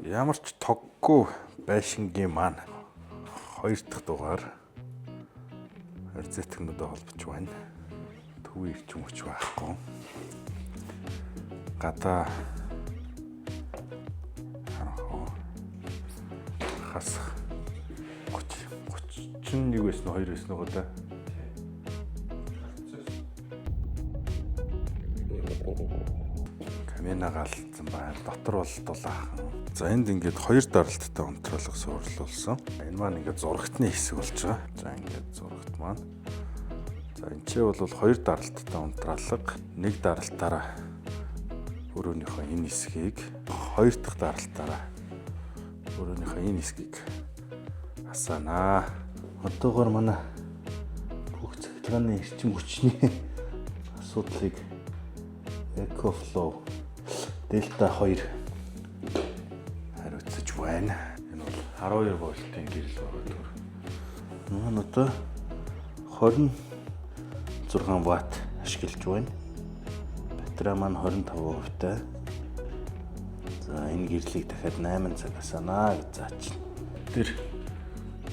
Ямар ч тоггүй байшингийн маань 2 дахь дугаар эрзэтгэнүүдэд холбож байна. Төвийн ирчим хүч байхгүй. Гадаа хасах 31 байсан уу 2 байсан уу да. Камина галцсан байна. Дотор бол дулаахан. За энд ингээд 2 даралттай унтраалга суурлуулсан. Энэ маань ингээд зурагтны хэсэг болж байгаа. За ингээд зурагт маань. За энэ ч бол 2 даралттай унтраалга, 1 даралтаараа өрөөнийхөө энэ хэсгийг, 2 дахь даралтаараа өрөөнийхөө энэ хэсгийг хасаанаа. Одоогоор манай бүх цахилгааны эрчим хүчний асуудлыг EcoFlow Delta 2 хариуцаж байна. Энэ бол 12 вольтын гэрэл байгаа. Маань одоо 26 ватт ашиглаж байна. Батарей маань 25% тай. За энэ гэрлийг дахиад 8 цаг хасаанаа гэж заачна. Тэр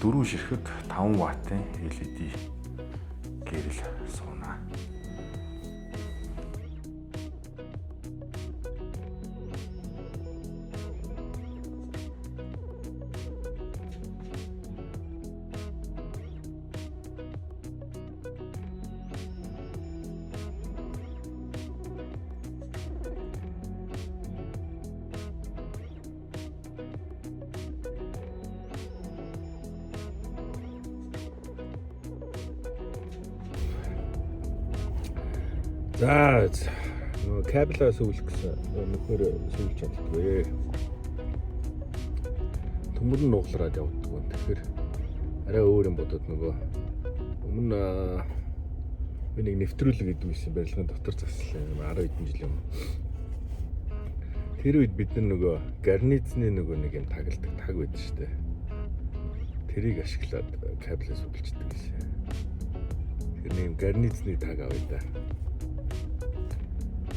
4 ширхэг 5 ваттын LED гэрэл суунаа. За нөгөө кабелаа сүүлэх гэсэн нөхөр сүүлж чаддгүй. Төмөр нь нуглараад явдаг байна. Тэгэхээр арай өөр юм бодоод нөгөө өмнө нэг нэвтрүүлэг гэдэг байсан барилгын дотор заслаа 10 хэдэн жил юм. Тэр үед бид нөгөө гарнизны нөгөө нэг юм тагладаг таг байдаг шүү дээ. Тэрийг ашиглаад кабелаа сүүлждэг гэсэн. Тэр нэг гарнизны таг авъя да.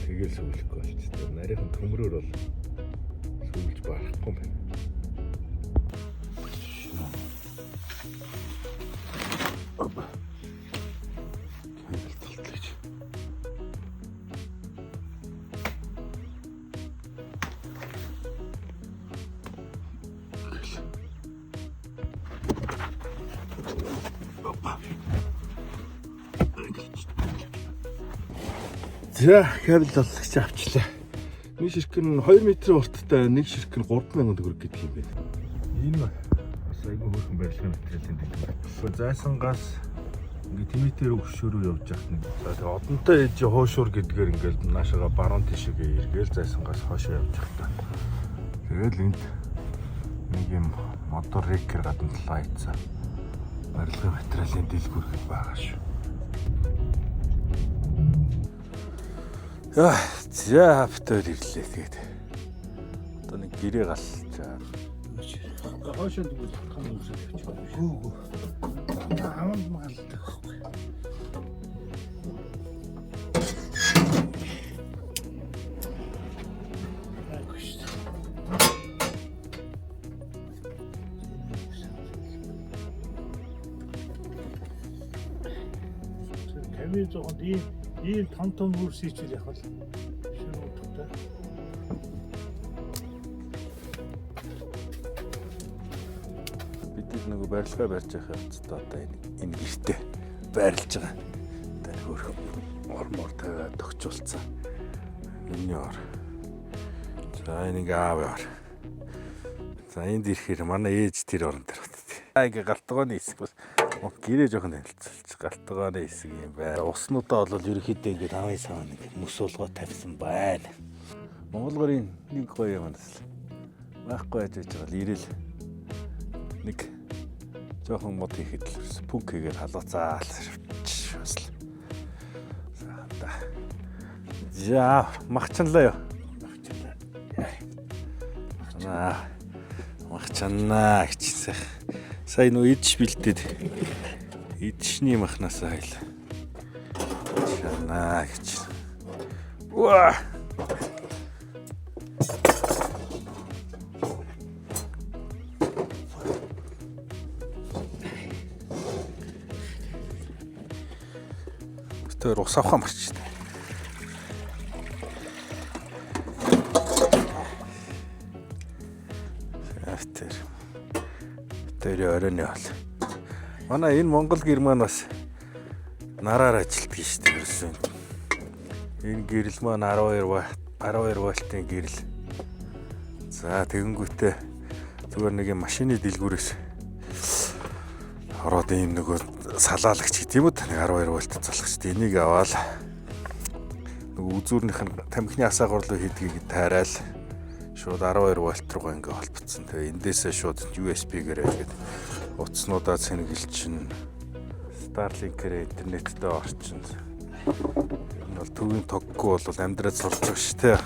Тэгэл сүүлэхгүй болчихсон. Нарийнхан төмрөөр бол сүүлж барахгүй юм байна. Опа. Кабел талтлаж. Опа. За кабел толгоч авчлаа. Нэг ширхэг нь 2 м урттай, нэг ширхэг нь 3000 төгрөг гэдэг юм байна. Энэ бас айгүй хөөрхөн барилгын материалын дэглэм. Зайсан газ ингээ тэмэтээр өгшөөрөө явж яхад нэг. За тэгээ одонтой ээж хоошуур гэдгээр ингээл наашаага баруун тишээгээ эргээл зайсан газ хоошоо явж явах та. Тэгэл энд нэг юм мотор рекер гадна талаа ийцээ. Барилгын материалын дэлгүүр гэж байгаа шүү. Яа, за автор ирлээ тэгээд. Одоо нэг гэрээ галчаа. хоошоо дгүй том үсэл явчих. Гүү. Аманд магалдаг байхгүй. Камин зогонд ийм том үрс хийчихэл явах л шинэ утгатай. Бид нэг барилгаа барьж байгаа хэвчээ одоо энэ гэртээ байрлаж байгаа. Тэр хөрх ормор тавиад тогтчулсан. Миний ор. За энийг аав яар. За энд ирэхээр манай ээж тэр орон дээр бат. Ингээ галтгооны хэсэг бас гэрээ жоохон танилцуулж галтгооны хэсэг юм байна. Уснуудаа бол ерөөхдөө ингээ авын саваа нэг мөс уулгоо тавьсан байна. Монгол гэрийн нэг гоё юм бас байхгүй байж байгаа л ирээл нэг жоохон мод хийхэд л пүнк хийгээд халууцаал бас л. За махчанлаа юу? Махчанаа гэж сая нөө идэж бэлдээд идшний махнасаа хайл. Чанаа гэж. Уа. Тэр ус авах марч. Тэр оройн бол. Манай энэ Монгол гэр маань бас нараар ажилтдаг шүү дээ ерөөсөн. Энэ гэрэл маань 12 вольтын гэрэл. За тэгэнгүүтээ зүгээр нэг юм машины дэлгүүрээс ороод ийм нөгөө салаалагч гэдэг юм уу? Нэг 12 вольт залах шүү дээ. Энийг аваад нөгөө үзүүрнийх нь тамхины асаагуурлуу хийдгийг тайраал шууд 12 вольт руугаа ингээ холбогдсон. Тэгээ эндээсээ шууд USB-гээр ингээд утаснуудаа цэнгэлж чинь Starlink-ээр интернеттэй орчин. Энэ бол төвийн тоггүй бол амьдраад сурч байгаа шүү дээ.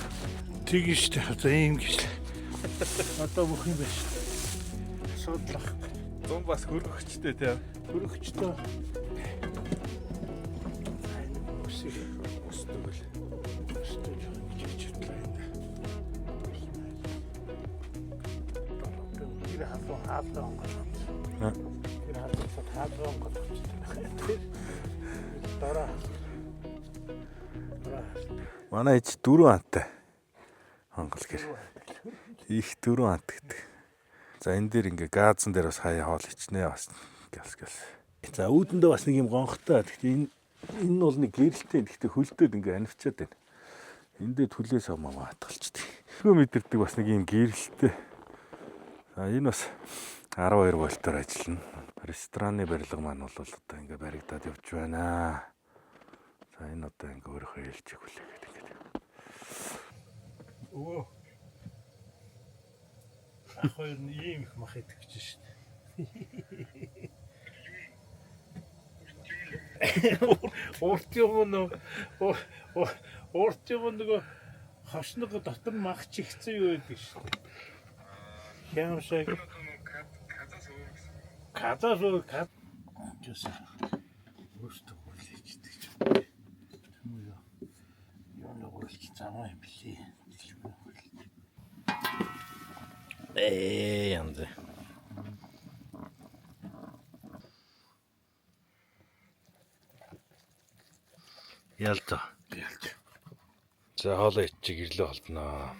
Тэгин шүү дээ. Одоо ийм гэж. Одоо бүх юм байна шүү дээ. Асуудал. Зун бас хөргөгчтэй тийм. Хөргөгчтэй. Үсэг устдаг л. Устдаг гэж хэлчихлээ энэ. Тэр хаалгаа онгоолоо. Тэр хаалгаа онгоолоо. Дараа. Манай ээж 4 антай. Хонгол гэр. Их 4 ант гэдэг. За энэ дээр ингээ газан дээр бас хаяа хоол ичнэ бас гялс. За үүдэндээ бас нэг юм гонхтой. Гэхдээ энэ бол нэг гэрэлтэй. Гэхдээ хөлдөөд ингээ анивчаад байна. Эндээ түлээс амаа хатгалчдаг. Хөө мэдэрдэг бас нэг юм гэрэлтэй. За энэ бас 12 вольтоор ажиллана. Рестораны барилга маань бол одоо ингээ баригдаад явж байна. За энэ одоо ингээ өөрөө хэлж өгүүлээ гэдэг ингээ. Өө. Ахойр нь ийм их мах идэх гэж шин. Урт юм нөгөө хошног дотор нь мах чигцэн юу гэдэг шин. Хямшаг. Казаас өөр гэсэн. Өөртөө хүлээждэг ч юм. Юу нэг уйлж замаа юм билий. Янз. Ялта. За хоолой ичиг ирлээ холбноо.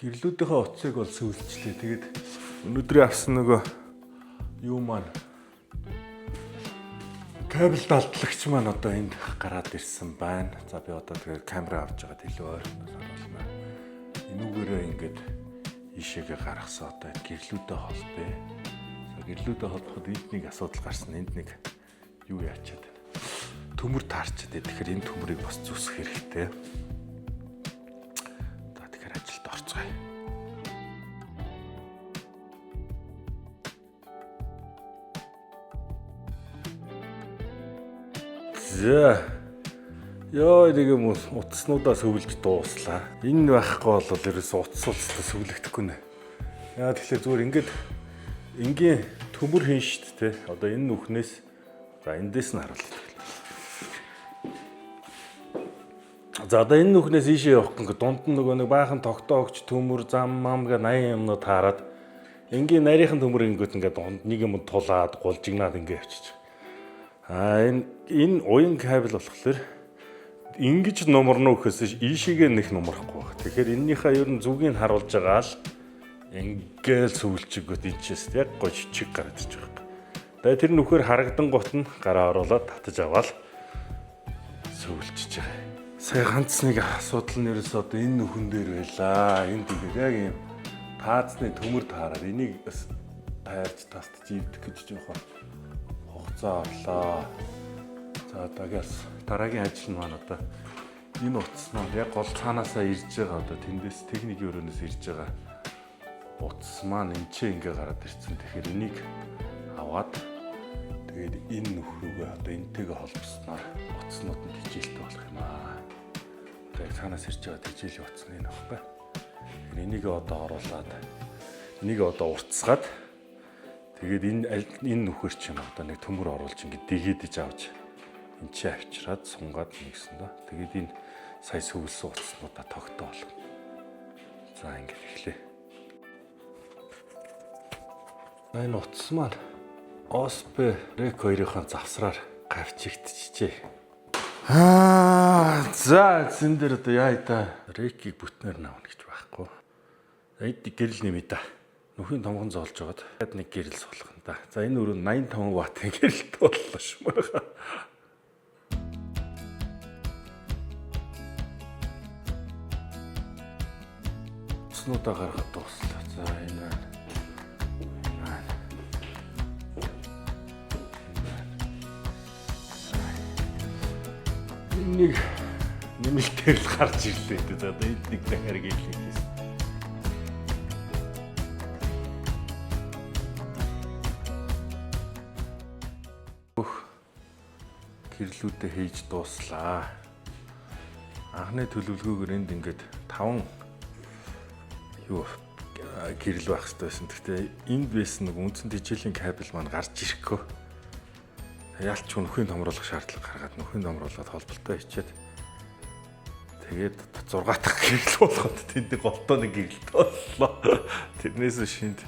Гэрлүүдийнхээ утсыг бол сүүлчлээ. Тэгээд өнөөдрийн авсан нөгөө юу маань кабель далдлагч маань одоо энд гараад ирсэн байна. За би одоо тэгээд камера авч байгаад илүү ойрхон сануулна. Энүүгээрээ ингээд ишээгээ гаргасан одоо гэрлүүдээ холбоё. гэрлүүдэд холбоход энд нэг асуудал гарсан. Энд нэг юу яачаад байна. Төмөр таарчаад байна. Тэгэхээр энэ төмрийг бас зүсэх хэрэгтэй. За тэгэхээр ажилд орцгоё. За. Яа, нэг юм утаснуудаа сөвлөж дууслаа. Энэ байхгүй бол ерөөсөө утас сөвлөгдөхгүй нэ. Яа тэгэхээр зүгээр ингээд энгийн төмөр хийн штт те. Одоо энэ нүхнээс за эндээс нь харуулъя. За одоо энэ нүхнээс ийшээ явах гэнгээ дунд нь нөгөө нэг баахан тогтоогч төмөр зам мам гэ 80 юмнууд хараад энгийн нарийнхан төмөр ингэнгүүт ингээд дунд нэг юм тулаад гулжигнаад ингээ явчих. Энэ уян кабель болохоор ингэж номорно гэхээс ийшээгээ нэг номрохгүй баг. Тэгэхээр эннийхээ ер нь зүгийг харуулж байгаа л ингээл сүүлчиггөт энэчээс яг гоо жижиг гараад ирж байгаа. Тэгээ тэр нүхээр харагдан гот нь гараа оруулаад татаж аваад сүүлчиж байгаа. Сая ганц нэг асуудал нь ерөөс одоо энэ нүхэн дээр байлаа. Энд тэгээд яг юм таацны төмөр таараад энийг таарч тастж ивдэх гэж жоохон хугацаа орлоо. За дагаас дараагийн ажил нь маань одоо энэ утас маань яг гол цаанаасаа ирж байгаа одоо тэндээс техникийн өрөөнөөс ирж байгаа утас маань энчээ ингээ гараад ирсэн. Тэгэхээр энийг аваад тэгээд энэ нөхрөөгөө одоо энтэйгээ холбосноор утаснууд нь тижээлтэй болох юм аа. Тэгээд цаанаас ирж байгаа тижээлийн утас нь энэ аахгүй. Энийг одоо оруулаад энийг одоо уртсгаад тэгээд энэ нүхэр чинь одоо нэг төмөр оруулж ингээ дэгэдэж авч энэ чи авчираад сунгаад нэгсэн доо. Тэгээд энэ сая сүглсэн утаснуудаа тогтоо болгоно. За ингэ эхлэе. Энэ утас маань OSP Rec 2-ын завсраар гавчигдчихжээ. За зэн дээр одоо яа та Rec-ийг бүтнээр навна гэж байхгүй. Энд гэрэл нэмээ та. Нүхийн томгон зоолж байгаад нэг гэрэл суулгана да. За энэ өрөө 85 ваттын гэрэлт боллоо шмаа. Утаснуудаа гаргах дуслаа. За энэ байна. Нэг нэмэлтээр л гарч ирлээ. За одоо энд нэг дахиад гэлээ. Гэрлүүдээ хийж дууслаа. Анхны төлөвлөгөөгөр энд ингээд 5 гэрэл байх хэрэгтэй байсан. Гэхдээ энд байсан нэг үндсэн тижээлийн кабель маань гарч ирэхгүй. Яалч нөхөний томруулах шаардлага гаргаад нөхөний томруулаад холболтоо хийчихэд тэгээд 6 дахь гэрэл болгоод тэнд голтоо нэг гэрэлт боллоо. Тэрнээс шинд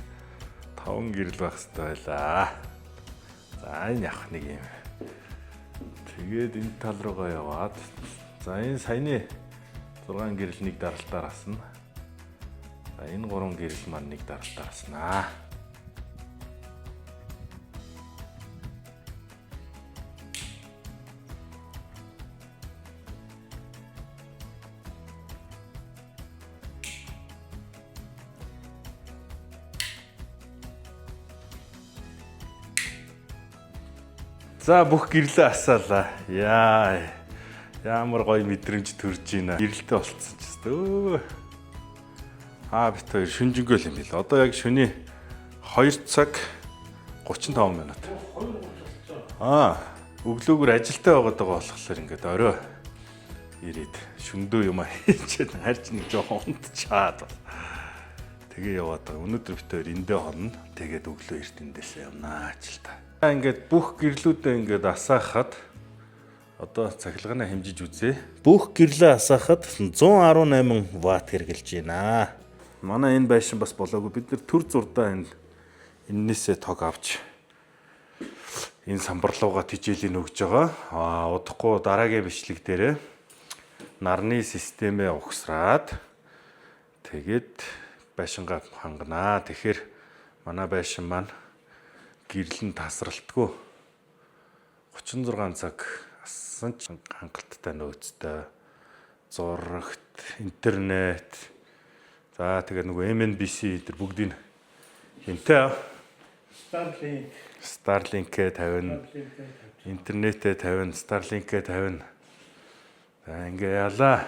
5 гэрэл байх хэрэгтэй байлаа. За энэ явах нэг юм. Тэгээд энэ тал руугаа яваад за энэ саяны 6 гэрэл нэг даралтаар асна. За энэ 3 гэрэл маань нэг даралтаар аснаа. За бүх гэрлээ асаалаа. Яа. Ямар гоё мэдрэмж төрж байна. Гэрэлтэй болцсон ч гэсэн. Бит хоёр шүнжэнгөө юм бил. Одоо яг шөнийн 2 цаг 35 минут. Өглөөгөр ажилтаа байгаад байгаа болохоор ингээд орой ирээд шөндөө юм хийчихэд харж нэг жоохон унтчаад. Тэгээ яваад байгаа. Өнөөдөр бит хоёр эндээ хонно. Тэгээд өглөө эрт эндээсээ явнаа ажилтаа. Ингээд бүх гэрлүүдээ ингээд асаахад одоо цахилгаанаа хэмжиж үзье. Бүх гэрлээ асаахад 118 ватт хэрглэж байна. Манай энэ байшин бас болоогүй. Бид нэр төр зурдаа эннээсээ тог авч энэ самбарлууга тижээлийн өгж байгаа. Удахгүй дараагийн бичлэг дээрээ нарны системээ угсраад тэгээд байшингаа ханганаа. Тэгэхээр манай байшин маань гэрэл нь тасралтгүй 36 цаг асан ч хангалттай нөөцтэй зурагт интернет за тэгээд нөгөө MNBC тэр бүгдийг хинтээ Starlink-ээ тавина. Интернетээ тавина, Starlink-ээ тавина. За ингээ ялаа.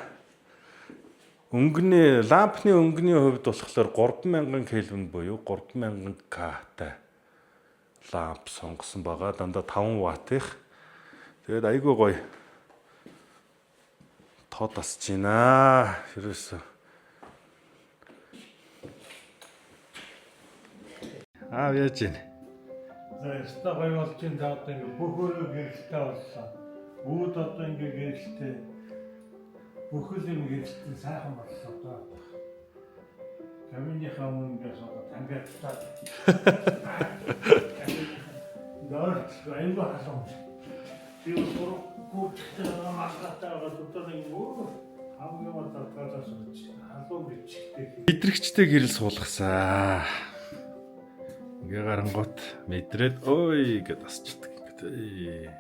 Лампны өнгөний хувьд болохоор 3000 кельвин буюу 3000 К-тай ламп сонгосон байгаа. Дандаа 5 ваттных. Тэгээд айгүй гоё тод тасж байна. Ерөөсөө. Яаж байна? За гоё болж энэ таад ингээ бүх өөрөө гэрэлтэй болсон. Үүд одоо ингээ гэрэлтэй. Бүхэл юм гэрэлтэй сайхан болсон одоо. Каминыхаа мөнгөөс одоо тангаадлаа. Дөрт айгүй хасан. Тэр гүрчтэй магатай одоо нэг хамгийн мататаас халуун бичгтэй. Мэдрэгчтэй гэрэл суулгасан. Ингээ гарангуут мэдрээд ой гэд асчдаг ингээд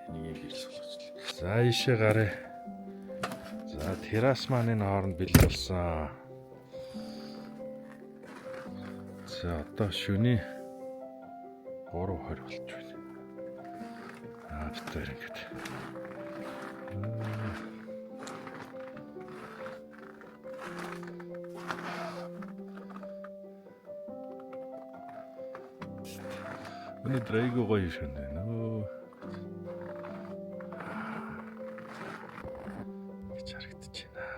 нэг гэрэл суулгачлаа. За ийшээ гараа. За террас маань энэ хооронд бэлэн болсон. За одоо шөнийн 3:20 болж байна. Битээр ингээд. Өнөөдөр айгүй гоё шөнө байна. Гэж харагдаж байна.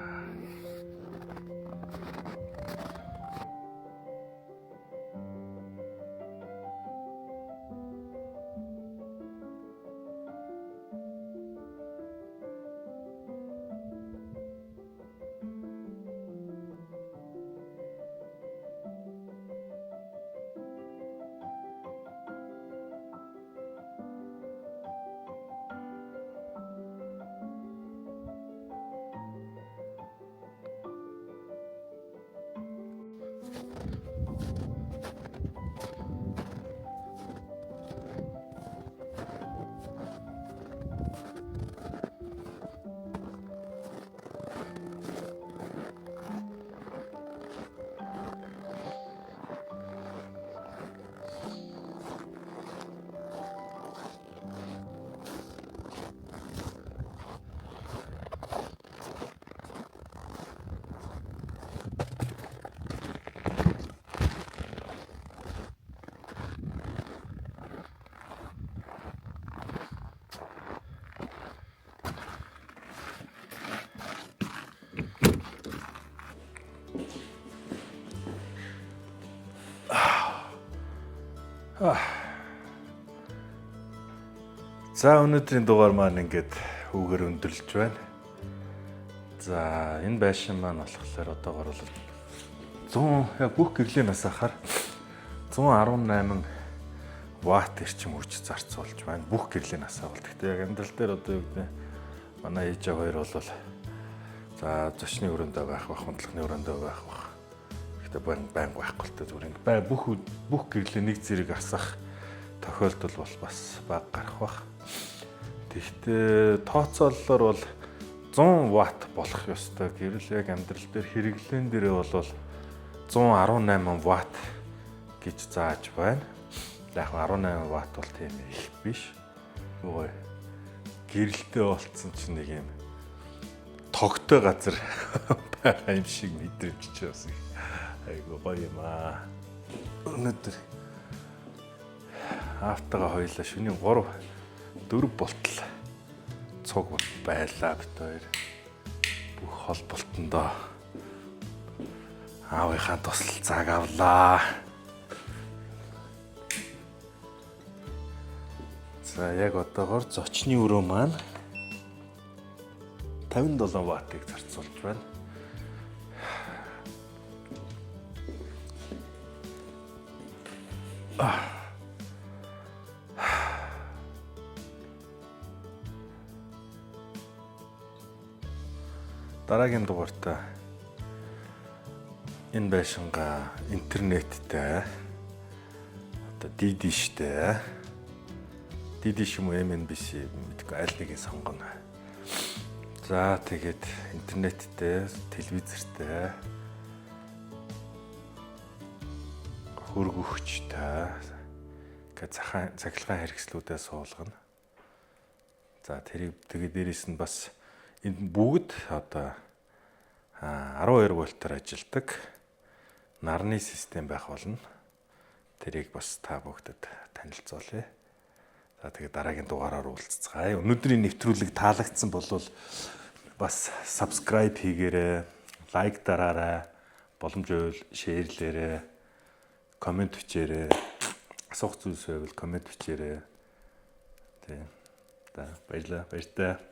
За өнөөдрийн дугаар маань ингээд хүүгээр өндөрлөж байна. За энэ байшин маань болохоор одоогор бол 100 яг бүх гэрлийн нас ахаар 118 ватт эрчим хүч зарцуулж байна. Бүх гэрлийн насаа бол. Гэхдээ яг амьдрал дээр одоо юу гэдэг манай ээж хоёр бол за зочны өрөөндөө байх, хөндлөхний өрөөндөө байх. Гэхдээ баян байхгүй л зүгээр бүх гэрлийн нэг зэрэг асах тохиолдол бол бас бага гарах бах. Тэгэхдээ тооцоололоор бол 100 ватт болох ёстой. Гэрэл яг амьдрал дээр хэрэглэн дээрээ бол 118 ватт гэж зааж байна. Яг 18 ватт бол тийм их биш. Нөгөө гэрэлтэй болцсон чинь нэг юм тогтой газар байгаа юм шиг мэдрэмж ч бас айгу гоё юм аа. Өнөөдөр автагаа хоёлаа шөнийн 3-4 болтол цуг байлаа бит хоёр. Бүх холболтондоо аавынхаа тусалцааг авлаа. За яг одоогор зочны өрөө маань 57 ваттыг зарцуулж байна. Дараагийн дугаартаа энэ байшингаа интернеттэй одоо DD-штэй DD юм уу MNBC мэдгүй аль нэгийг сонгоно. За тэгээд интернеттэй, телевизэртэй, хөргөгчтэй, ингээд цахилгаан хэрэгслүүдээ суулгана. За тэрийг тэгээ дээрэс нь бас энэ бүгд одоо 12 вольтоор ажилладаг нарны систем байх болно. Тэрийг бас та бүгдэд танилцуулъя. За тэгээ дараагийн дугаараар уулзцгаая. Өнөөдрийн нэвтрүүлэг таалагдсан бол бас subscribe хийгээрэй, лайк дараарай, боломжтой шеэрлээрэй, комент бичээрэй. Асуух зүйлс байвал комент бичээрэй. Тэ. За баярлалаа.